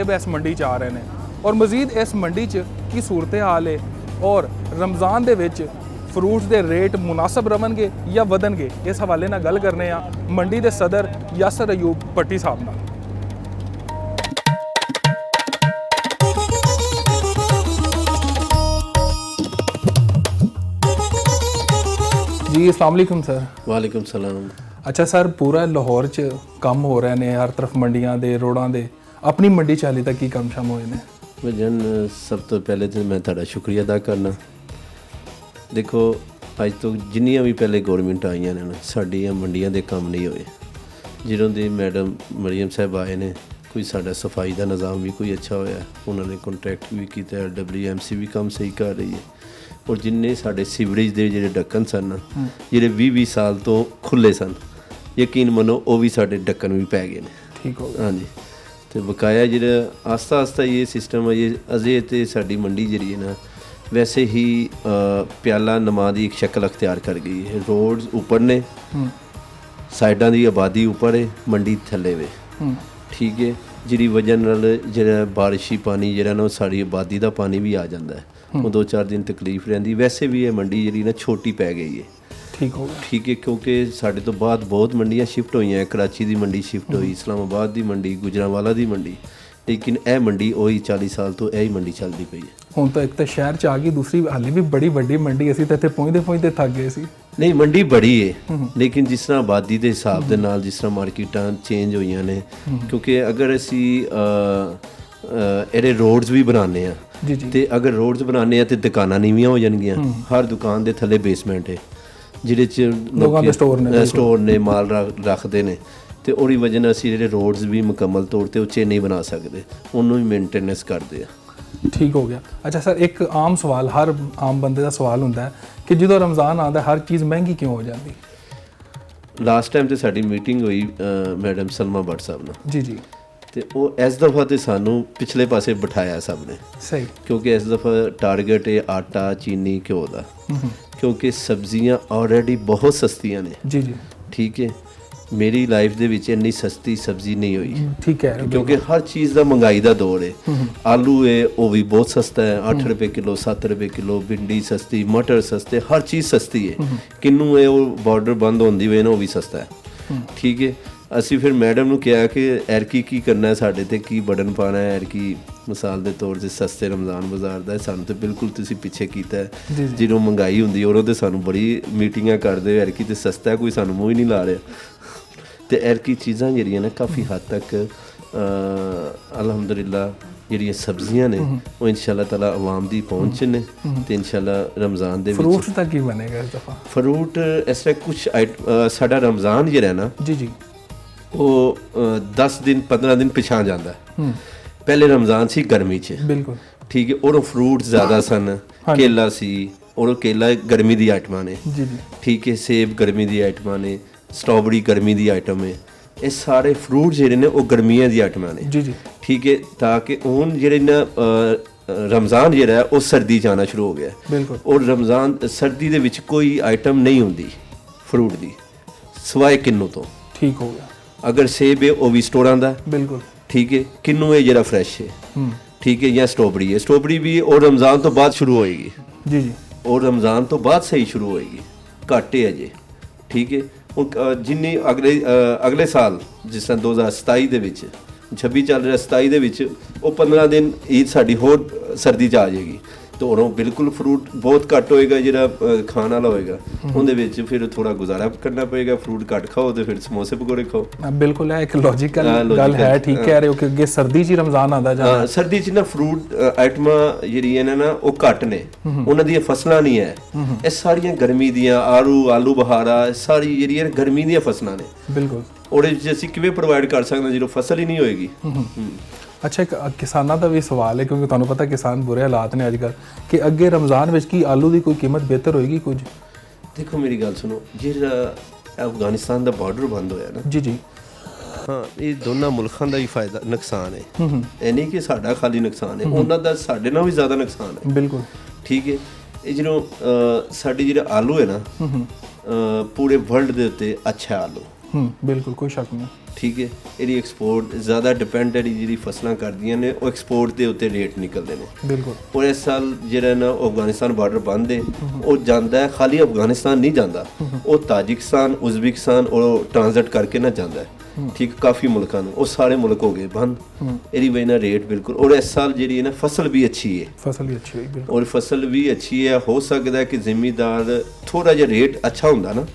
तालिब इस मंडी च आ रहे हैं और मजीद इस मंडी च की सूरत हाल है और रमज़ान दे विच फ्रूट्स दे रेट मुनासिब रवणगे या वधणगे, इस हवाले नाल गल करने आ मंडी दे सदर यासर अयूब पट्टी साहब नाल। जी अस्सलाम वालेकुम सर। वालेकुम सलाम। अच्छा सर, पूरा लाहौर च काम हो रहे ने, हर तरफ मंडियां दे रोडां दे, अपनी मंडी च हाले तक की कम शम होए ने? भजन सब तो पहले तो मैं तुहाडा शुक्रिया अदा करना। देखो अज तो जिन्नियां भी पहले गौरमेंट आईयां ने ना, साडियां मंडियां दे काम नहीं होए। जिन्हों दी मैडम मरियम साहब आए ने, कोई साडा सफाई का निज़ाम भी कोई अच्छा होया, उन्होंने कॉन्ट्रैक्ट भी किया, WMC भी काम सही कर रही है। और जिन्ने साडे सीवरेज के जिहड़े ढक्कन सन जिहड़े 20-20 साल तो खुले सन, यकीन मनो वो भी साडे ढक्कन भी पै गए ने। ठीक हो हाँ जी। तो बकाया जिहड़ा आस्ता आस्ता ये सिस्टम है, ये अजे तो साडी मंडी जिहड़ी है ना वैसे ही प्याला नमा की एक शक्ल अख्तियार कर गई है। रोड्स ऊपर ने, साइडां की आबादी ऊपर है, मंडी थल्ले वे। ठीक है, जिहड़ी वजह नाल जिहड़ा बारिशी पानी जिहड़ा ना साड़ी आबादी का पानी भी आ जाता है, वो 2-4 दिन तकलीफ रहिंदी। वैसे भी ये मंडी जिहड़ी ना छोटी पै गई है। ठीक हो ठीक है, क्योंकि साढ़े तो बाद बहुत मंडियां शिफ्ट हुई हैं। कराची की मंडी शिफ्ट हुई, इस्लामाबाद की मंडी, गुजरांवाला की मंडी, लेकिन यह मंडी वही 40 साल तो यही मंडी चलती पई है। हुण तो एक तो शहर च आ गई, दूसरी हाले भी बड़ी वड्डी मंडी, असीं तो इत्थे पहुंचते थक गए सी। नहीं मंडी बड़ी है, लेकिन जिस तरह आबादी के हिसाब के नाल जिस तरह मार्केटां चेंज हुई ने, क्योंकि अगर असी ਇਹਦੇ ਰੋਡਸ ਵੀ ਬਣਾਉਂਦੇ ਆ ਤੇ ਅਗਰ ਰੋਡਸ ਬਣਾਉਂਦੇ ਆ ਤੇ ਦੁਕਾਨਾਂ ਨੀਵੀਆਂ ਹੋ ਜਾਣਗੀਆਂ। ਹਰ ਦੁਕਾਨ ਦੇ ਥੱਲੇ ਬੇਸਮੈਂਟ ਹੈ ਜਿਹਦੇ ਚ ਲੋਕਾਂ ਦੇ ਸਟੋਰ ਨੇ, ਮਾਲ ਰੱਖਦੇ ਨੇ, ਤੇ ਉਹਦੀ ਵਜ੍ਹਾ ਨਾਲ ਅਸੀਂ ਜਿਹੜੇ ਰੋਡਸ ਵੀ ਮੁਕੰਮਲ ਤੌਰ ਤੇ ਉੱਚੇ ਨਹੀਂ ਬਣਾ ਸਕਦੇ, ਉਹਨੂੰ ਵੀ ਮੇਨਟੇਨੈਂਸ ਕਰਦੇ ਆ। ठीक हो गया। अच्छा सर, एक आम सवाल हर आम बंदे का सवाल होता है कि जो रमज़ान आता है हर चीज़ महंगी क्यों हो जाती? लास्ट टाइम तो साडी मीटिंग हुई मैडम सलमा भट्ट साहब नाल जी जी, तो वो इस दफ़ा तो सानू पिछले पासे बिठाया सब ने सही, क्योंकि इस दफ़ा टारगेट है आटा, चीनी, घ्यो का, क्योंकि सब्जियां ऑलरेडी बहुत सस्तियां ने जी जी। ठीक है, मेरी लाइफ दे विच इन्नी सस्ती सब्जी नहीं हुई। ठीक है, क्योंकि हर चीज़ का महंगाई का दौर है। आलू है वो भी बहुत सस्ता है, 8 रुपये किलो, 7 रुपये किलो, भिंडी सस्ती, मटर सस्ते, हर चीज़ सस्ती है। किन्नू है वो बॉर्डर बंद होंदी वे ना, वो भी सस्ता है। ठीक है, ਅਸੀਂ ਫਿਰ ਮੈਡਮ ਨੂੰ ਕਿਹਾ ਕਿ ਐਰਕੀ ਕੀ ਕਰਨਾ, ਸਾਡੇ ਤੇ ਕੀ ਬਰਡਨ ਪਾਉਣਾ ਹੈ। ਐਰਕੀ ਮਿਸਾਲ ਦੇ ਤੌਰ 'ਤੇ ਸਸਤੇ ਰਮਜ਼ਾਨ ਬਾਜ਼ਾਰ ਦਾ ਸਾਨੂੰ ਤਾਂ ਬਿਲਕੁਲ ਤੁਸੀਂ ਪਿੱਛੇ ਕੀਤਾ ਹੈ। ਜਦੋਂ ਮਹਿੰਗਾਈ ਹੁੰਦੀ ਉਦੋਂ ਤਾਂ ਸਾਨੂੰ ਬੜੀ ਮੀਟਿੰਗਾਂ ਕਰਦੇ, ਐਰਕੀ ਤੇ ਸਸਤਾ, ਕੋਈ ਸਾਨੂੰ ਮੂੰਹ ਹੀ ਨਹੀਂ ਲਾ ਰਿਹਾ। ਅਤੇ ਐਰਕੀ ਚੀਜ਼ਾਂ ਜਿਹੜੀਆਂ ਨੇ ਕਾਫੀ ਹੱਦ ਤੱਕ ਅਲਹਮਦੁਲਿਲਾ ਜਿਹੜੀਆਂ ਸਬਜ਼ੀਆਂ ਨੇ ਉਹ ਇਨਸ਼ਾਅੱਲਾ ਤਾਲਾ ਆਵਾਮ ਦੀ ਪਹੁੰਚ ਨੇ, ਅਤੇ ਇਨਸ਼ਾਅੱਲਾ ਰਮਜ਼ਾਨ ਦੇ ਵਿੱਚ ਫਰੂਟ ਦਾ ਕੀ ਬਣੇਗਾ ਇਸ ਦਫਾ? ਫਰੂਟ ਇਸ ਤਰ੍ਹਾਂ ਕੁਛ ਸਾਡਾ ਰਮਜ਼ਾਨ ਜਿਹੜਾ ਨਾ ਜੀ ਜੀ ਉਹ 10 ਦਿਨ 15 ਦਿਨ ਪਿਛਾਂ ਜਾਂਦਾ। ਪਹਿਲੇ ਰਮਜ਼ਾਨ ਸੀ ਗਰਮੀ 'ਚ ਬਿਲਕੁਲ ਠੀਕ ਹੈ, ਉਦੋਂ ਫਰੂਟ ਜ਼ਿਆਦਾ ਸਨ, ਕੇਲਾ ਸੀ, ਔਰ ਕੇਲਾ ਗਰਮੀ ਦੀ ਆਈਟਮਾਂ ਨੇ ਜੀ ਜੀ। ਠੀਕ ਹੈ, ਸੇਬ ਗਰਮੀ ਦੀ ਆਈਟਮਾਂ ਨੇ, ਸਟ੍ਰਾਬੇਰੀ ਗਰਮੀ ਦੀ ਆਈਟਮ ਹੈ। ਇਹ ਸਾਰੇ ਫਰੂਟ ਜਿਹੜੇ ਨੇ ਉਹ ਗਰਮੀਆਂ ਦੀ ਆਈਟਮਾਂ ਨੇ ਜੀ ਜੀ। ਠੀਕ ਹੈ, ਤਾਂ ਕਿ ਹੁਣ ਜਿਹੜੇ ਨਾ ਰਮਜ਼ਾਨ ਜਿਹੜਾ ਉਹ ਸਰਦੀ 'ਚ ਆਉਣਾ ਸ਼ੁਰੂ ਹੋ ਗਿਆ ਬਿਲਕੁਲ। ਔਰ ਰਮਜ਼ਾਨ ਸਰਦੀ ਦੇ ਵਿੱਚ ਕੋਈ ਆਈਟਮ ਨਹੀਂ ਹੁੰਦੀ ਫਰੂਟ ਦੀ ਸਿਵਾਏ ਕਿੰਨੂ ਤੋਂ। ਠੀਕ ਹੋ ਗਿਆ। अगर सेब है वो भी स्टोर आंदा बिल्कुल ठीक है, किन्नू है जरा फ्रैश है ठीक है, या स्ट्रॉबेरी है, स्ट्रॉबेरी भी और रमज़ान तो बाद शुरू होएगी जी जी, और रमज़ान तो बाद सही शुरू होएगी, घट है अजे। ठीक है, और जिन्नी अगले साल जिस तरह 2027 ਦੇ ਵਿੱਚ 26 ਚੱਲ ਰਿਹਾ, 27 ਦੇ ਵਿੱਚ ਉਹ 15 ਦਿਨ ਈਦ ਸਾਡੀ ਹੋਰ ਸਰਦੀ 'ਚ ਆ ਜਾਏਗੀ। तो उन्होंने बिल्कुल फ्रूट बहुत घट होएगा, जो खाने वाला होएगा उन्हें फिर थोड़ा गुजारा करना पड़ेगा। फ्रूट घट खाओ तो फिर समोसे पकौड़े खाओ। बिल्कुल है, एक लॉजिकल गल है। ठीक कह रहे हो कि अगे सर्दी च रमजान आता जाना, सर्दी च ना फ्रूट आइटमां जिहड़ियां ने ना वो घट ने, उन्हां दी फसलां नहीं है। ये सारियां गर्मी दियां आलू बहारा सारी जिहड़ियां गर्मी दी फसलां ने बिल्कुल, और असीं किवें प्रोवाइड कर सकदे जो फसल ही नहीं होएगी। अच्छा, एक किसानों का भी सवाल है, क्योंकि तुहानूं पता किसान बुरे हालात ने अजकल, कि अगे रमज़ान में की आलू की कोई कीमत बेहतर होएगी कुछ? देखो मेरी गल सुनो, जो अफगानिस्तान का बॉर्डर बंद होया ना जी जी, हाँ ये दोनों मुल्कों का ही फायदा नुकसान है, ये नहीं कि साडा खाली नुकसान है, उन्हों का साडे नाल भी ज़्यादा नुकसान है बिल्कुल। ठीक है, ये जो साडी जो आलू है ना पूरे वर्ल्ड के उत्ते अच्छा आलू बिल्कुल कोई शक नहीं, ਠੀਕ ਹੈ। ਇਹਦੀ ਐਕਸਪੋਰਟ ਜ਼ਿਆਦਾ ਡਿਪੈਂਡ ਜਿਹੜੀ ਫਸਲਾਂ ਕਰਦੀਆਂ ਨੇ ਉਹ ਐਕਸਪੋਰਟ ਦੇ ਉੱਤੇ ਰੇਟ ਨਿਕਲਦੇ ਨੇ। ਬਿਲਕੁਲ। ਔਰ ਇਸ ਸਾਲ ਜਿਹੜਾ ਨਾ ਅਫਗਾਨਿਸਤਾਨ ਬਾਰਡਰ ਬੰਦ ਹੈ, ਉਹ ਜਾਂਦਾ ਹੈ, ਖਾਲੀ ਅਫਗਾਨਿਸਤਾਨ ਨਹੀਂ ਜਾਂਦਾ, ਉਹ ਤਾਜਿਕਸਤਾਨ, ਉਜ਼ਬੇਕਿਸਤਾਨ ਉਹ ਟ੍ਰਾਂਜ਼ਿਟ ਕਰਕੇ ਨਾ ਜਾਂਦਾ ਹੈ। ਠੀਕ, ਕਾਫੀ ਮੁਲਕਾਂ ਨੂੰ, ਉਹ ਸਾਰੇ ਮੁਲਕ ਹੋ ਗਏ ਬੰਦ। ਇਹਦੀ ਵਜ੍ਹਾ ਨਾਲ ਰੇਟ ਬਿਲਕੁਲ। ਔਰ ਇਸ ਸਾਲ ਜਿਹੜੀ ਹੈ ਨਾ ਫਸਲ ਵੀ ਅੱਛੀ ਹੈ, ਫਸਲ ਵੀ ਅੱਛੀ ਹੋਈ। ਔਰ ਫਸਲ ਵੀ ਅੱਛੀ ਹੈ। ਹੋ ਸਕਦਾ ਕਿ ਜ਼ਿਮੀਦਾਰ ਥੋੜਾ ਜਿਹਾ ਰੇਟ ਅੱਛਾ ਹੁੰਦਾ ਨਾ,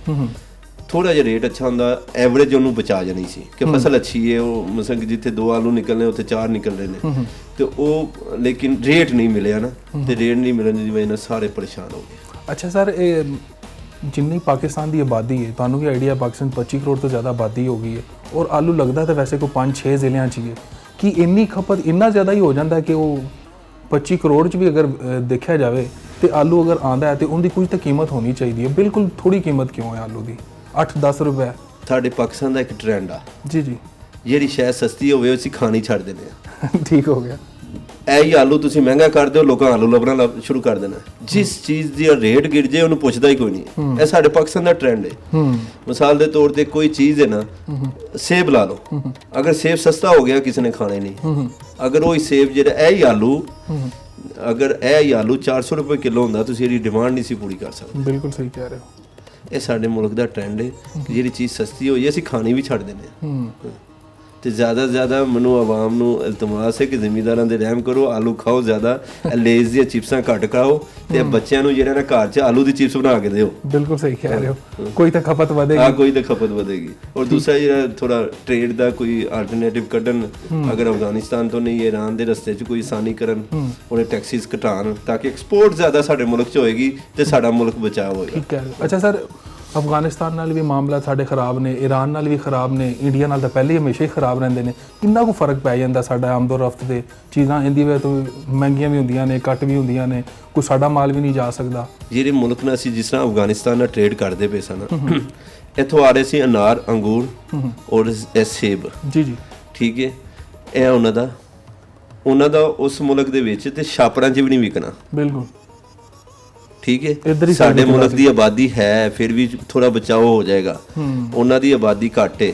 ਥੋੜਾ ਜਿਹਾ ਰੇਟ ਅੱਛਾ ਹੁੰਦਾ, ਐਵਰੇਜ ਉਹਨੂੰ ਬਚਾ ਜਾਣੀ ਸੀ ਕਿ ਫਸਲ ਅੱਛੀ ਹੈ। ਉਹ ਮਸਲ ਕਿ ਜਿੱਥੇ 2 ਆਲੂ ਨਿਕਲਣੇ ਉੱਥੇ 4 ਨਿਕਲ ਰਹੇ ਨੇ, ਤੇ ਉਹ ਲੇਕਿਨ ਰੇਟ ਨਹੀਂ ਮਿਲਿਆ ਨਾ, ਤੇ ਰੇਟ ਨਹੀਂ ਮਿਲਣ ਦੀ ਵਜ੍ਹਾ ਨਾਲ ਸਾਰੇ ਪਰੇਸ਼ਾਨ ਹੋ ਗਏ। ਅੱਛਾ ਸਰ, ਇਹ ਜਿੰਨੀ ਪਾਕਿਸਤਾਨ ਦੀ ਆਬਾਦੀ ਹੈ, ਤੁਹਾਨੂੰ ਵੀ ਆਈਡੀਆ ਪਾਕਿਸਤਾਨ 25 ਕਰੋੜ ਤੋਂ ਜ਼ਿਆਦਾ ਆਬਾਦੀ ਹੋ ਗਈ ਹੈ, ਔਰ ਆਲੂ ਲੱਗਦਾ ਤਾਂ ਵੈਸੇ ਕੋਈ 5-6 ਜ਼ਿਲ੍ਹਿਆਂ 'ਚ ਹੀ ਹੈ। ਕਿ ਇੰਨੀ ਖਪਤ ਇੰਨਾ ਜ਼ਿਆਦਾ ਹੀ ਹੋ ਜਾਂਦਾ ਕਿ ਉਹ 25 ਕਰੋੜ 'ਚ ਵੀ ਅਗਰ ਦੇਖਿਆ ਜਾਵੇ ਤੇ ਆਲੂ ਅਗਰ ਆਂਦਾ ਹੈ ਤੇ ਉਹਦੀ ਕੁਝ ਤਾਂ ਕੀਮਤ ਹੋਣੀ ਚਾਹੀਦੀ ਹੈ। ਬਿਲਕੁਲ ਥੋੜੀ ਕੀਮਤ ਕਿਉਂ ਹੈ ਆਲੂ ਦੀ? 8-10 ਰੁਪਏ। ਸਾਡੇ ਪਾਕਿਸਤਾਨ ਦਾ ਇੱਕ ਟ੍ਰੈਂਡ ਆ ਜੀ ਜੀ, ਜਿਹੜੀ ਸ਼ਾਇਦ ਸਸਤੀ ਹੋਵੇ ਅਸੀਂ ਖਾਣੀ ਛੱਡ ਦਿੰਦੇ ਆ। ਠੀਕ ਹੋ ਗਿਆ। ਇਹ ਹੀ ਆਲੂ ਤੁਸੀਂ ਮਹਿੰਗਾ ਕਰ ਦਿਓ, ਲੋਕਾਂ ਆਲੂ ਲੱਭਣਾ ਸ਼ੁਰੂ ਕਰ ਦੇਣਾ। ਜਿਸ ਚੀਜ਼ ਦੀ ਰੇਟ ਗਿਰ ਜੇ ਉਹਨੂੰ ਪੁੱਛਦਾ ਹੀ ਕੋਈ ਨਹੀਂ। ਇਹ ਸਾਡੇ ਪਾਕਿਸਤਾਨ ਦਾ ਟ੍ਰੈਂਡ ਹੈ। ਮਿਸਾਲ ਦੇ ਤੌਰ ਤੇ ਕੋਈ ਚੀਜ਼ ਹੈ ਨਾ, ਸੇਬ ਲਾ ਲਓ, ਅਗਰ ਸੇਬ ਸਸਤਾ ਹੋ ਗਿਆ ਕਿਸੇ ਨੇ ਖਾਣਾ ਹੀ ਨਹੀਂ। ਅਗਰ ਉਹ ਸੇਬ ਜਿਹੜਾ ਇਹ ਹੀ ਆਲੂ, ਅਗਰ ਇਹ ਹੀ ਆਲੂ 400 ਰੁਪਏ ਕਿਲੋ ਹੁੰਦਾ, ਤੁਸੀਂ ਇਹਦੀ ਡਿਮਾਂਡ ਨਹੀਂ ਸੀ ਪੂਰੀ ਕਰ ਸਕਦੇ। ਬਿਲਕੁਲ ਸਹੀ ਕਹਿ ਰਹੇ ਹੋ। ਇਹ ਸਾਡੇ ਮੁਲਕ ਦਾ ਟ੍ਰੈਂਡ ਹੈ ਕਿ ਜਿਹੜੀ ਚੀਜ਼ ਸਸਤੀ ਹੋਈ ਅਸੀਂ ਖਾਣੀ ਵੀ ਛੱਡ ਦਿੰਦੇ ਹਾਂ। ਤੇ ਜ਼ਿਆਦਾ ਤੋਂ ਜ਼ਿਆਦਾ ਮੈਨੂੰ ਆਵਾਮ ਨੂੰ ਇਲਤਮਾਸ ਹੈ ਕਿ ਜ਼ਿਮੀਂਦਾਰਾਂ ਦੇ ਰਹਿਮ ਕਰੋ, ਆਲੂ ਖਾਓ ਜ਼ਿਆਦਾ, ਲੇਜ਼ ਦੀਆਂ ਚਿਪਸਾਂ ਘੱਟ ਖਾਓ, ਤੇ ਬੱਚਿਆਂ ਨੂੰ ਜਿਹੜਾ ਨਾ ਘਰ 'ਚ ਆਲੂ ਦੀ ਚਿਪਸ ਬਣਾ ਕੇ ਦਿਓ। ਬਿਲਕੁਲ ਸਹੀ ਕਹਿ ਰਹੇ ਹੋ। ਕੋਈ ਤਾਂ ਖਪਤ ਵਧੇਗੀ। ਹਾਂ, ਕੋਈ ਤਾਂ ਖਪਤ ਵਧੇਗੀ। ਔਰ ਦੂਸਰਾ ਜਿਹੜਾ ਥੋੜਾ ਟ੍ਰੇਡ ਦਾ ਕੋਈ ਆਲਟਰਨੇਟਿਵ ਕੱਢਣ, ਅਗਰ ਅਫਗਾਨਿਸਤਾਨ ਤੋਂ ਨਹੀਂ ਈਰਾਨ ਦੇ ਰਸਤੇ 'ਚ ਕੋਈ ਆਸਾਨੀ ਕਰਨ, ਉਹਦੇ ਟੈਕਸਿਸ ਘਟਾਉਣ, ਤਾਂ ਕਿ ਐਕਸਪੋਰਟ ਜ਼ਿਆਦਾ ਸਾਡੇ ਮੁਲਕ 'ਚ ਹੋਏਗੀ ਤੇ ਸਾਡਾ ਮੁਲਕ ਬਚਾ ਹੋਏਗਾ। ਠੀਕ ਹੈ। ਅੱਛਾ ਸਰ, ਅਫਗਾਨਿਸਤਾਨ ਨਾਲ ਵੀ ਮਾਮਲਾ ਸਾਡੇ ਖਰਾਬ ਨੇ, ਈਰਾਨ ਨਾਲ ਵੀ ਖਰਾਬ ਨੇ, ਇੰਡੀਆ ਨਾਲ ਤਾਂ ਪਹਿਲੇ ਹੀ ਹਮੇਸ਼ਾ ਹੀ ਖਰਾਬ ਰਹਿੰਦੇ ਨੇ। ਕਿੰਨਾ ਕੁ ਫਰਕ ਪੈ ਜਾਂਦਾ ਸਾਡਾ ਆਮਦੋ ਰਫਤ ਦੇ ਚੀਜ਼ਾਂ ਇਹਦੀ ਵਜ੍ਹਾ ਤੋਂ ਮਹਿੰਗੀਆਂ ਵੀ ਹੁੰਦੀਆਂ ਨੇ, ਘੱਟ ਵੀ ਹੁੰਦੀਆਂ ਨੇ, ਕੋਈ ਸਾਡਾ ਮਾਲ ਵੀ ਨਹੀਂ ਜਾ ਸਕਦਾ। ਜਿਹੜੇ ਮੁਲਕ ਨਾਲ ਅਸੀਂ ਜਿਸ ਤਰ੍ਹਾਂ ਅਫਗਾਨਿਸਤਾਨ ਨਾਲ ਟ੍ਰੇਡ ਕਰਦੇ ਪਏ ਸਨ, ਇੱਥੋਂ ਆ ਰਹੇ ਸੀ ਅਨਾਰ, ਅੰਗੂਰ ਔਰ ਸੇਬ। ਜੀ ਜੀ, ਠੀਕ ਹੈ। ਇਹ ਉਹਨਾਂ ਦਾ ਉਸ ਮੁਲਕ ਦੇ ਵਿੱਚ ਤੇ ਛਾਪਰਾਂ 'ਚ ਵੀ ਨਹੀਂ ਵਿਕਣਾ। ਬਿਲਕੁਲ ਠੀਕ ਹੈ। ਸਾਡੇ ਮੁਲਕ ਦੀ ਆਬਾਦੀ ਹੈ, ਫਿਰ ਵੀ ਥੋੜਾ ਬਚਾਓ ਹੋ ਜਾਏਗਾ। ਉਹਨਾਂ ਦੀ ਆਬਾਦੀ ਘੱਟ ਹੈ,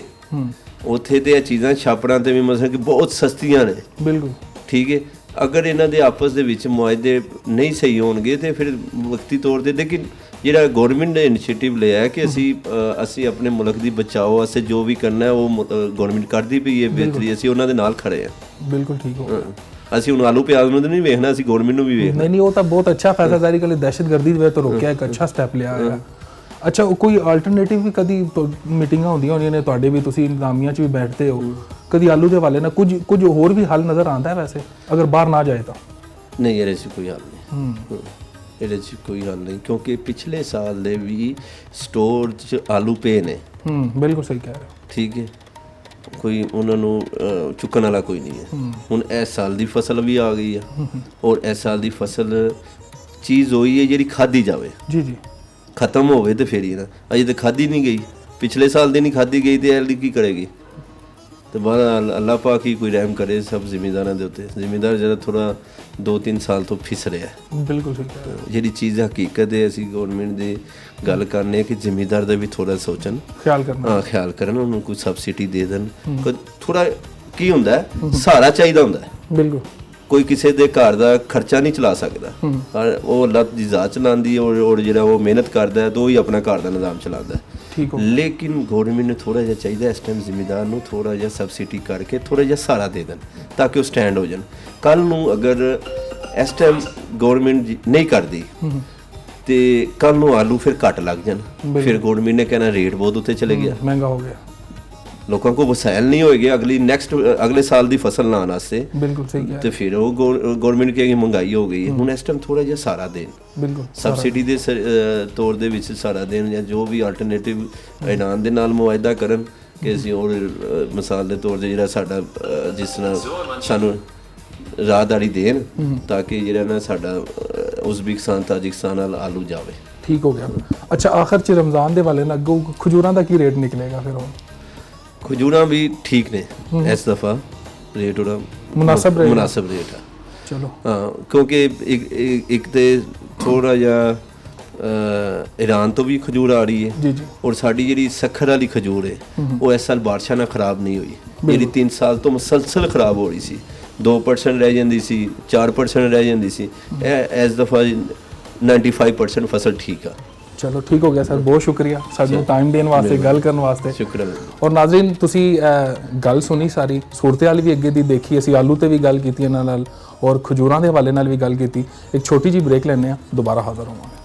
ਉੱਥੇ ਤੇ ਇਹ ਚੀਜ਼ਾਂ ਛਾਪਰਾਂ ਤੇ ਵੀ ਮਤਲਬ ਕਿ ਬਹੁਤ ਸਸਤੀਆਂ ਨੇ। ਬਿਲਕੁਲ ਠੀਕ ਹੈ। ਅਗਰ ਇਹਨਾਂ ਦੇ ਆਪਸ ਦੇ ਵਿੱਚ ਮੁਆਹਦੇ ਨਹੀਂ ਸਹੀ ਹੋਣਗੇ ਤੇ ਫਿਰ ਵਕਤੀ ਤੌਰ ਤੇ, ਲੇਕਿਨ ਜਿਹੜਾ ਗਵਰਨਮੈਂਟ ਨੇ ਇਨੀਸ਼ੀਏਟਿਵ ਲਿਆ ਹੈ ਕਿ ਅਸੀਂ ਆਪਣੇ ਮੁਲਕ ਦੀ ਬਚਾਓ ਵਾਸਤੇ ਜੋ ਵੀ ਕਰਨਾ ਹੈ ਉਹ ਗਵਰਨਮੈਂਟ ਕਰਦੀ ਪਈ ਹੈ ਬਿਹਤਰੀ, ਅਸੀਂ ਉਹਨਾਂ ਦੇ ਨਾਲ ਖੜੇ ਹਾਂ। ਬਿਲਕੁਲ ਠੀਕ ਹੋ। ਅਸੀਂ ਹੁਣ ਆਲੂ ਪਿਆਜ਼ ਨੂੰ ਨਹੀਂ ਵੇਖਣਾ, ਅਸੀਂ ਗਵਰਨਮੈਂਟ ਨੂੰ ਵੀ ਵੇਖਣਾ। ਨਹੀਂ, ਉਹ ਤਾਂ ਬਹੁਤ ਅੱਛਾ ਫੈਸਲਾ ਜਾਰੀ ਕਰ ਲਿਆ, ਦਹਿਸ਼ਤਗਰਦੀ ਦੇ ਵਿੱਚ ਰੋਕਿਆ, ਇੱਕ ਅੱਛਾ ਸਟੈਪ ਲਿਆ ਹੈ। ਅੱਛਾ, ਕੋਈ ਆਲਟਰਨੇਟਿਵ ਵੀ ਕਦੀ ਮੀਟਿੰਗਾਂ ਹੁੰਦੀਆਂ ਹੋਣੀਆਂ ਨੇ ਤੁਹਾਡੇ ਵੀ, ਤੁਸੀਂ ਇੰਤਜ਼ਾਮੀਆਂ 'ਚ ਵੀ ਬੈਠਦੇ ਹੋ, ਕਦੀ ਆਲੂ ਦੇ ਹਵਾਲੇ ਨਾਲ ਕੁਝ ਹੋਰ ਵੀ ਹੱਲ ਨਜ਼ਰ ਆਉਂਦਾ ਹੈ ਵੈਸੇ, ਅਗਰ ਬਾਹਰ ਨਾ ਜਾਏ ਤਾਂ? ਨਹੀਂ, ਇਹਦੇ 'ਚ ਕੋਈ ਹੱਲ ਨਹੀਂ, ਇਹਦੇ 'ਚ ਕੋਈ ਹੱਲ ਨਹੀਂ, ਕਿਉਂਕਿ ਪਿਛਲੇ ਸਾਲ ਦੇ ਵੀ ਸਟੋਰ 'ਚ ਆਲੂ ਪਏ ਨੇ। ਬਿਲਕੁਲ ਸਹੀ ਕਹਿ ਰਹੇ ਹੋ। ਠੀਕ ਹੈ। ਕੋਈ ਉਹਨਾਂ ਨੂੰ ਚੁੱਕਣ ਵਾਲਾ ਕੋਈ ਨਹੀਂ ਹੈ। ਹੁਣ ਇਸ ਸਾਲ ਦੀ ਫਸਲ ਵੀ ਆ ਗਈ ਆ, ਔਰ ਇਸ ਸਾਲ ਦੀ ਫਸਲ ਚੀਜ਼ ਹੋਈ ਹੈ ਜਿਹੜੀ ਖਾਧੀ ਜਾਵੇ। ਜੀ ਜੀ, ਖਤਮ ਹੋਵੇ ਤੇ ਫੇਰ ਹੀ ਨਾ, ਅਜੇ ਤਾਂ ਖਾਧੀ ਨਹੀਂ ਗਈ, ਪਿਛਲੇ ਸਾਲ ਦੀ ਨਹੀਂ ਖਾਧੀ ਗਈ ਤੇ ਇਹ ਕੀ ਕਰੇਗੀ? ਤੇ ਬਾਅਦ ਅੱਲਾਹ ਪਾਕ ਹੀ ਕੋਈ ਰਹਿਮ ਕਰੇ ਸਭ ਜ਼ਿਮੀਂਦਾਰਾਂ ਦੇ ਉੱਤੇ। ਜ਼ਿਮੀਂਦਾਰ ਜਿਹੜਾ ਥੋੜਾ 2-3 ਸਾਲ ਤੋਂ ਫਿਸ ਰਿਹਾ। ਬਿਲਕੁਲ ਸਹੀ। ਜਿਹੜੀ ਚੀਜ਼ ਹਕੀਕਤ ਹੈ, ਅਸੀਂ ਗਵਰਨਮੈਂਟ ਦੀ ਗੱਲ ਕਰਨੇ ਕਿ ਜ਼ਿਮੀਂਦਾਰ ਦਾ ਵੀ ਥੋੜਾ ਸੋਚਣ, ਖਿਆਲ ਕਰਨ, ਉਹਨੂੰ ਕੋਈ ਸਬਸਿਡੀ ਦੇ ਦੇਣ। ਥੋੜਾ ਕੀ ਹੁੰਦਾ, ਸਹਾਰਾ ਚਾਹੀਦਾ ਹੁੰਦਾ। ਬਿਲਕੁਲ। ਕੋਈ ਕਿਸੇ ਦੇ ਘਰ ਦਾ ਖਰਚਾ ਨਹੀਂ ਚਲਾ ਸਕਦਾ, ਉਹ ਅੱਲਾਹ ਦੀ ਜ਼ਾਤ ਚਲਾਉਂਦੀ ਹੈ, ਔਰ ਜਿਹੜਾ ਉਹ ਮਿਹਨਤ ਕਰਦਾ ਹੈ ਤਾਂ ਉਹ ਹੀ ਆਪਣਾ ਘਰ ਦਾ ਨਿਜ਼ਾਮ ਚਲਾਉਂਦਾ ਹੈ। ਲੇਕਿਨ ਗਵਰਨਮੈਂਟ ਨੂੰ ਥੋੜਾ ਜਿਹਾ ਚਾਹੀਦਾ ਇਸ ਟਾਈਮ ਜ਼ਿਮੀਂਦਾਰ ਨੂੰ ਥੋੜਾ ਜਿਹਾ ਸਬਸਿਡੀ ਕਰਕੇ ਥੋੜਾ ਜਿਹਾ ਸਹਾਰਾ ਦੇ ਦੇਣ ਤਾਂ ਕਿ ਉਹ ਸਟੈਂਡ ਹੋ ਜਾਣ। ਕੱਲ ਨੂੰ ਅਗਰ ਇਸ ਟਾਈਮ ਗਵਰਨਮੈਂਟ ਨਹੀਂ ਕਰਦੀ ਤੇ ਕੱਲ ਨੂੰ ਆਲੂ ਫਿਰ ਘੱਟ ਲੱਗ ਜਾਣ, ਫਿਰ ਗਵਰਨਮੈਂਟ ਨੇ ਕਹਿਣਾ ਰੇਟ ਬਹੁਤ ਉੱਤੇ ਚਲੇ ਗਿਆ, ਮਹਿੰਗਾ ਹੋ ਗਿਆ, ਲੋਕਾਂ ਕੋਲ ਵਸਾਇਲ ਨਹੀਂ ਹੋਏਗੇ ਅਗਲੇ ਸਾਲ ਦੀ ਫਸਲ ਲਾਉਣ ਵਾਸਤੇ। ਬਿਲਕੁਲ ਸਹੀ ਹੈ। ਤੇ ਫਿਰ ਉਹ ਗਵਰਨਮੈਂਟ ਕਹੇਗੀ ਮਹਿੰਗਾਈ ਹੋ ਗਈ ਹੈ। ਹੁਣ ਇਸ ਟਾਈਮ ਥੋੜਾ ਜਿਹਾ ਸਹਾਰਾ ਦੇਣ, ਬਿਲਕੁਲ ਸਬਸਿਡੀ ਦੇ ਤੌਰ ਦੇ ਵਿੱਚ ਸਹਾਰਾ ਦੇਣ, ਜਾਂ ਜੋ ਵੀ ਆਲਟਰਨੇਟਿਵ ਇਰਾਨ ਦੇ ਨਾਲ ਮੁਆਹਦਾ ਕਰਨ ਕਿ ਅਸੀਂ ਉਹ ਮਿਸਾਲ ਦੇ ਤੌਰ 'ਤੇ ਜਿਹੜਾ ਸਾਡਾ ਜਿਸ ਤਰ੍ਹਾਂ ਸਾਨੂੰ ਰਾਹਦਾਰੀ ਦੇਣ ਤਾਂ ਕਿ ਜਿਹੜਾ ਨਾ ਸਾਡਾ ਉਜ਼ਬੇਕਿਸਤਾਨ, ਤਾਜਿਕਸਤਾਨ ਨਾਲ ਆਲੂ ਜਾਵੇ। ਠੀਕ ਹੋ ਗਿਆ। ਅੱਛਾ, ਆਖਰ 'ਚ ਰਮਜ਼ਾਨ ਦੇ ਵਾਲੇ ਨਾਲ ਅੱਗੋਂ ਖਜੂਰਾਂ ਦਾ ਕੀ ਰੇਟ ਨਿਕਲੇਗਾ ਫਿਰ? ਹੁਣ ਖਜੂਰਾਂ ਵੀ ਠੀਕ ਨੇ ਇਸ ਦਫਾ, ਰੇਟ ਉਹਦਾ ਮੁਨਾਸਬ ਰੇਟ ਆ। ਚਲੋ ਹਾਂ, ਕਿਉਂਕਿ ਇੱਕ ਤੇ ਥੋੜਾ ਜਿਹਾ ईरान तो भी खजूर आ रही है जी जी और साड़ी जी सखर वाली खजूर है वो इस साल बारिशा ਨਾਲ खराब नहीं हुई ਜਿਹੜੀ 3 ਸਾਲ ਤੋਂ ਮੁਸਲਸਲ ਖਰਾਬ ਹੋ ਰਹੀ ਸੀ 2% ਰਹਿ ਜਾਂਦੀ ਸੀ 4% ਰਹਿ ਜਾਂਦੀ ਸੀ ਇਹ ਇਸ ਦਫਾ 95% ਫਸਲ ਠੀਕ ਆ ਚਲੋ ਠੀਕ ਹੋ ਗਿਆ ਸਰ ਬਹੁਤ ਸ਼ੁਕਰੀਆ ਸਾਨੂੰ ਟਾਈਮ ਦੇਣ ਵਾਸਤੇ ਗੱਲ ਕਰਨ ਵਾਸਤੇ ਸ਼ੁਕਰੀਆ ਔਰ ਨਾਜ਼ਰੀਨ ਤੁਸੀਂ ਗੱਲ ਸੁਣੀ ਸਾਰੀ ਸੂਰਤ-ਹਾਲ ਵੀ ਅੱਗੇ ਦੀ ਦੇਖੀ ਅਸੀਂ ਆਲੂ ਤੇ ਵੀ ਗੱਲ ਕੀਤੀ ਇਹਨਾਂ ਨਾਲ ਔਰ ਖਜੂਰਾਂ ਦੇ ਹਵਾਲੇ ਨਾਲ ਵੀ ਗੱਲ ਕੀਤੀ ਇੱਕ ਛੋਟੀ ਜੀ ਬ੍ਰੇਕ ਲੈਣੇ ਆ ਦੁਬਾਰਾ ਹਾਜ਼ਰ ਹੋਵਾਂਗੇ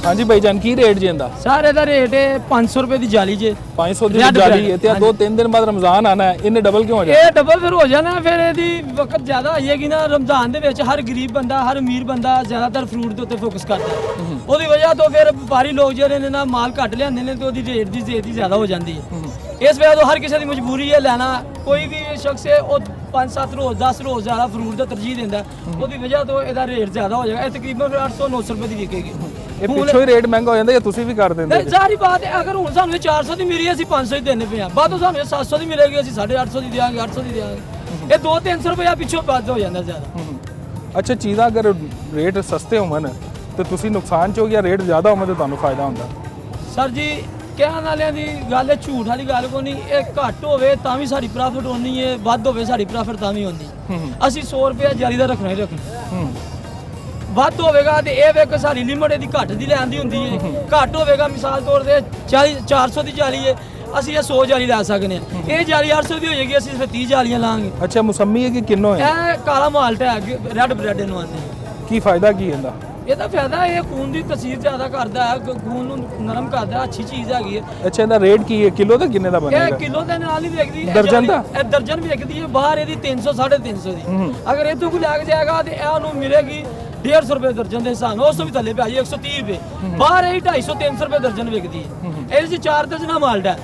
ਹਾਂਜੀ ਭਾਈ ਜਾਨ ਕੀ ਰੇਟ ਜਿੰਦਾ ਸਰ ਇਹਦਾ ਰੇਟ ਹੈ 500 ਰੁਪਏ ਦੀ ਜਾਲੀ ਜੇ 500 ਦੀ ਜਾਲੀ ਹੈ ਤੇ 2-3 ਦਿਨ ਬਾਅਦ ਰਮਜ਼ਾਨ ਆਣਾ ਹੈ ਇਹਨੇ ਡਬਲ ਕਿਉਂ ਹੋ ਜਾਣਾ ਇਹ ਡਬਲ ਫਿਰ ਹੋ ਜਾਣਾ ਫਿਰ ਇਹਦੀ ਵਕਤ ਜ਼ਿਆਦਾ ਆਈਏਗੀ ਨਾ ਰਮਜ਼ਾਨ ਦੇ ਵਿੱਚ ਹਰ ਗਰੀਬ ਬੰਦਾ ਹਰ ਅਮੀਰ ਬੰਦਾ ਜ਼ਿਆਦਾਤਰ ਫਰੂਟ ਦੇ ਉੱਤੇ ਫੋਕਸ ਕਰਦਾ ਹੈ ਉਹਦੀ ਵਜ੍ਹਾ ਤੋਂ ਫਿਰ ਵਪਾਰੀ ਲੋਕ ਜਿਹੜੇ ਨੇ ਨਾ ਮਾਲ ਘੱਟ ਲਿਆਉਂਦੇ ਨੇ ਤੇ ਉਹਦੀ ਰੇਟ ਦੀ ਜ਼ੇਦੀ ਜ਼ਿਆਦਾ ਹੋ ਜਾਂਦੀ ਹੈ ਇਸ ਵਜ੍ਹਾ ਤੋਂ ਹਰ ਕਿਸੇ ਦੀ ਮਜਬੂਰੀ ਹੈ ਲੈਣਾ ਕੋਈ ਵੀ ਸ਼ਖਸ ਹੈ ਉਹ 5-7 ਰੋਜ਼ 10 ਰੋਜ਼ ਜ਼ਿਆਦਾ ਫਰੂਟ ਦਾ ਤਰਜੀਹ ਦਿੰਦਾ ਉਹਦੀ ਵਜ੍ਹਾ ਤੋਂ ਇਹਦਾ ਰੇਟ ਜ਼ਿਆਦਾ ਹੋ ਜਾਏਗਾ ਇਹ ਤਕਰੀਬਨ 800-900 ਰੁਪਏ ਦੀ ਵਿਕੇਗੀ ਇਹ ਪਿੱਛੋਂ ਹੀ ਰੇਟ ਮਹਿੰਗਾ ਹੋ ਜਾਂਦਾ ਜਾਂ ਤੁਸੀਂ ਵੀ ਕਰ ਦਿੰਦੇ ਨਹੀਂ ਜ਼ਾਹਰੀ ਬਾਤ ਹੈ ਅਗਰ ਹੁਣ ਸਾਨੂੰ 400 ਦੀ ਮਿਲੀ ਅਸੀਂ 500 ਦੀ ਦੇਣੇ ਪਏ ਆ ਬਾਅਦੋਂ ਸਾਨੂੰ 700 ਦੀ ਮਿਲੇਗੀ ਅਸੀਂ 850 ਦੀ ਦੇਵਾਂਗੇ 800 ਦੀ ਦੇਵਾਂਗੇ ਇਹ 200-300 ਰੁਪਏ ਪਿੱਛੋਂ ਵੱਧ ਹੋ ਜਾਂਦਾ ਜ਼ਿਆਦਾ ਅੱਛਾ ਚੀਜ਼ਾਂ ਅਗਰ ਰੇਟ ਸਸਤੇ ਹੋਣ ਤੇ ਤੁਸੀਂ ਨੁਕਸਾਨ ਚੋ ਜਾਂ ਰੇਟ ਜ਼ਿਆਦਾ ਹੋਵੇ ਤਾਂ ਤੁਹਾਨੂੰ ਫਾਇਦਾ ਹੁੰਦਾ ਸਰ ਜੀ ਕਹਿਣ ਵਾਲਿਆਂ ਦੀ ਗੱਲ ਹੈ ਝੂਠ ਵਾਲੀ ਗੱਲ ਕੋਈ ਨਹੀਂ ਇਹ ਘੱਟ ਹੋਵੇ ਤਾਂ ਵੀ ਸਾਡੀ ਪ੍ਰੋਫਿਟ ਹੋਣੀ ਹੈ ਵੱਧ ਹੋਵੇ ਸਾਡੀ ਪ੍ਰੋਫਿਟ ਤਾਂ ਵੀ ਹੁੰਦੀ ਅਸੀਂ 100 ਰੁਪਏ ਜਾਰੀ ਦਾ ਰੱਖਣਾ ਹੀ ਰੱਖਣਾ ਵੱਧ ਹੋਵੇਗਾ ਤੇ ਇਹ ਵੇਖ ਸਾਡੀ ਲਿਮਟ ਇਹਦੀ ਘੱਟ ਦੀ ਲੈਣ ਦੀ ਹੁੰਦੀ ਹੈ ਘੱਟ ਹੋਵੇਗਾ ਮਿਸਾਲ ਤੌਰ ਤੇ 400 ਦੀ ਜਾਲੀ ਹੈ ਅਸੀਂ ਇਹ 100 ਜਾਲੀ ਲੈ ਸਕਦੇ ਹਾਂ ਇਹ ਜਾਲੀ 800 ਦੀ ਹੋ ਜਾਏਗੀ ਅਸੀਂ ਸਿਰਫ 30 ਜਾਲੀਆਂ ਲਾਂਗੇ ਅੱਛਾ ਮੌਸਮੀ ਹੈ ਕਿ ਕਿੰਨੋ ਹੈ ਇਹ ਕਾਲਾ ਮਾਲਟਾ ਹੈ ਰੈੱਡ ਬ੍ਰੈਡ ਨੂੰ ਆਉਂਦੇ ਕੀ ਫਾਇਦਾ ਕੀ ਇਹਦਾ ਇਹਦਾ ਫਾਇਦਾ ਇਹ ਖੂਨ ਦੀ ਤਸੀਰ ਜ਼ਿਆਦਾ ਕਰਦਾ ਹੈ ਖੂਨ ਨੂੰ ਨਰਮ ਕਰਦਾ ਅੱਛੀ ਚੀਜ਼ ਹੈਗੀ ਹੈ ਅੱਛਾ ਇਹਦਾ ਰੇਟ ਕੀ ਹੈ ਕਿਲੋ ਦਾ ਕਿੰਨੇ ਦਾ ਇਹ ਬਣੇਗਾ ਕਿਲੋ ਦੇ ਨਾਲ ਹੀ ਵਿਕਦੀ ਹੈ ਦਰਜਨ ਦਾ ਇਹ ਦਰਜਨ ਵਿਕਦੀ ਹੈ ਬਾਹਰ ਇਹਦੀ 300 350 ਦੀ ਅਗਰ ਇਹ ਤੋਂ ਕੋਈ ਲੱਗ ਜਾਏਗਾ ਤੇ ਇਹ ਨੂੰ ਮਿਲੇਗੀ 150 ਰੁਪਏ ਦਰਜਨ ਦੇ ਹਿਸਾਬ ਨਾਲ ਉਸ ਤੋਂ ਵੀ ਥੱਲੇ ਪਿਆ ਜੀ 130 ਰੁਪਏ ਬਾਹਰ ਇਹ 250 300 ਰੁਪਏ ਦਰਜਨ ਵਿਕਦੀ ਹੈ ਇਹਦੇ ਚ 4 ਦਰਜਨਾਂ ਮਾਲਟਾ